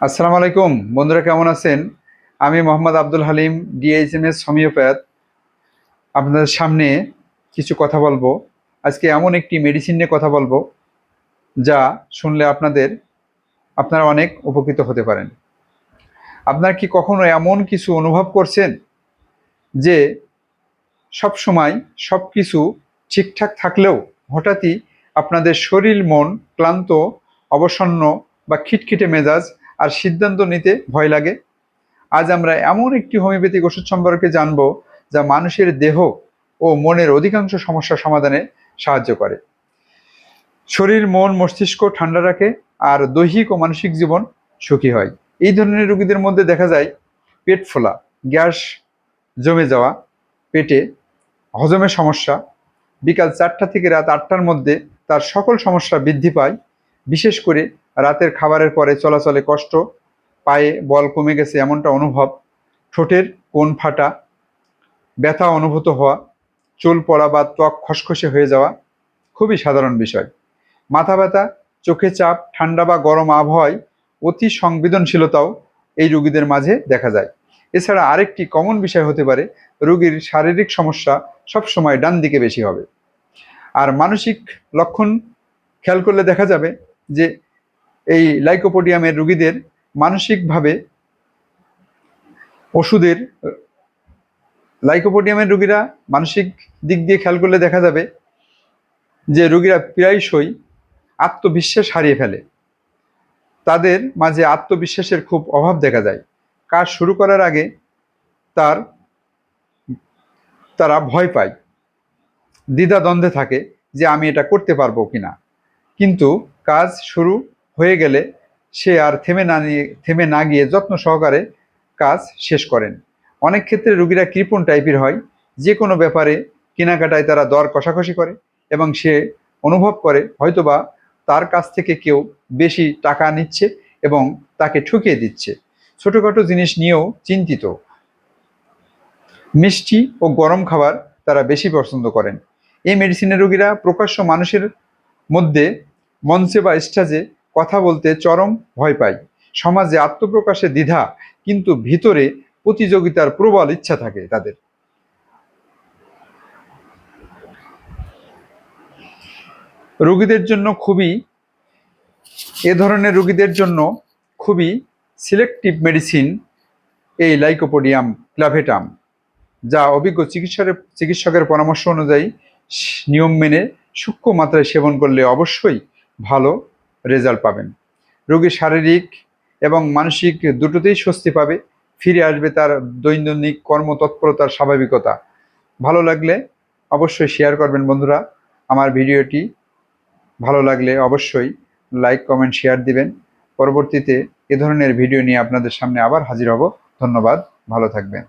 আসসালামু আলাইকুম বন্ধুরা, কেমন আছেন? আমি মোহাম্মদ আব্দুল হালিম, ডিএইচএমএস হোমিওপ্যাথ। আপনাদের সামনে কিছু কথা বলবো। আজকে এমন একটি মেডিসিন নিয়ে কথা বলবো যা শুনলে আপনারা অনেক উপকৃত হতে পারেন। আপনারা কি কখনো এমন কিছু অনুভব করছেন যে সব সময় সব কিছু ঠিকঠাক থাকলেও হঠাৎই আপনাদের শরীর মন ক্লান্ত, অবসন্ন বা খিটখিটে মেজাজ আর সিদ্ধান্ত নিতে ভয় লাগে? আজ আমরা এমন একটি হোমিওপ্যাথিক ওষুধ সম্পর্কে জানব যা মানুষের দেহ ও মনের অধিকাংশ সমস্যা সমাধানে সাহায্য করে, শরীর মন মস্তিষ্ক ঠান্ডা রাখে আর দৈহিক ও মানসিক জীবন সুখী হয়। এই ধরনের রোগীদের মধ্যে দেখা যায় পেট ফোলা, গ্যাস জমে যাওয়া, পেটে হজমের সমস্যা, বিকাল 4টা থেকে রাত 8টার মধ্যে তার সকল সমস্যা বৃদ্ধি পায়। বিশেষ করে রাতের খাবারের পরে চলাচলে কষ্ট, পায়ে বল কমে গেছে এমনটা অনুভব, ঠোঁটের কোণ ফাটা, ব্যথা অনুভূত হওয়া, চুল পড়া বা ত্বক খসখসে হয়ে যাওয়া খুবই সাধারণ বিষয়। মাথা ব্যথা, চোখে চাপ, ঠান্ডা বা গরম আবহাওয়ায় অতি সংবেদনশীলতাও এই রোগীদের মাঝে দেখা যায়। এছাড়া আরেকটি কমন বিষয় হতে পারে রোগীর শারীরিক সমস্যা সবসময় ডান দিকে বেশি হবে। আর মানসিক লক্ষণ খেয়াল করলে দেখা যাবে যে এই লাইকোপোডিয়ামের রোগীদের মানসিকভাবে ওষুধের লাইকোপোডিয়ামের রোগীরা মানসিক দিক দিয়ে খেয়াল করলে দেখা যাবে যে রোগীরা প্রায়শই আত্মবিশ্বাস হারিয়ে ফেলে। তাদের মাঝে আত্মবিশ্বাসের খুব অভাব দেখা যায়। কাজ শুরু করার আগে তার তারা ভয় পায়, দ্বিধাদ্বন্দ্বে থাকে যে আমি এটা করতে পারবো কিনা। কিন্তু কাজ শুরু হয়ে গেলে সে আর থেমে না গিয়ে যত্ন সহকারে কাজ শেষ করেন। অনেক ক্ষেত্রে রোগীরা কৃপণ টাইপের হয়, যে কোনো ব্যাপারে কেনাকাটায় তারা দর কষাকষি করে এবং সে অনুভব করে হয়তোবা তার কাছ থেকে কেউ বেশি টাকা নিচ্ছে এবং তাকে ঠকিয়ে দিচ্ছে। ছোটোখাটো জিনিস নিয়েও চিন্তিত। মিষ্টি ও গরম খাবার তারা বেশি পছন্দ করেন। এই মেডিসিনের রোগীরা প্রকাশ্য মানুষের মধ্যে, মঞ্চে বা স্টেজে কথা বলতে চরম ভয় পায়। সমাজে আত্মপ্রকাশে দ্বিধা, কিন্তু ভিতরে প্রতিযোগিতার প্রবল ইচ্ছা থাকে তাদের। রোগীদের জন্য খুবই এ ধরনের রোগীদের জন্য খুবই সিলেক্টিভ মেডিসিন এই লাইকোপোডিয়াম ক্লাভেটাম, যা অভিজ্ঞ চিকিৎসকের পরামর্শ অনুযায়ী নিয়ম মেনে সূক্ষ্ম মাত্রায় সেবন করলে অবশ্যই ভালো রেজাল্ট পাবেন। রোগী শারীরিক এবং মানসিক দুটোতেই স্বস্তি পাবে, ফিরে আসবে তার দৈনন্দিন কর্মতৎপরতার স্বাভাবিকতা। ভালো লাগলে অবশ্যই শেয়ার করবেন বন্ধুরা। আমার ভিডিওটি ভালো লাগলে অবশ্যই লাইক কমেন্ট শেয়ার দিবেন। পরবর্তীতে এ ধরনের ভিডিও নিয়ে আপনাদের সামনে আবার হাজির হব। ধন্যবাদ, ভালো থাকবেন।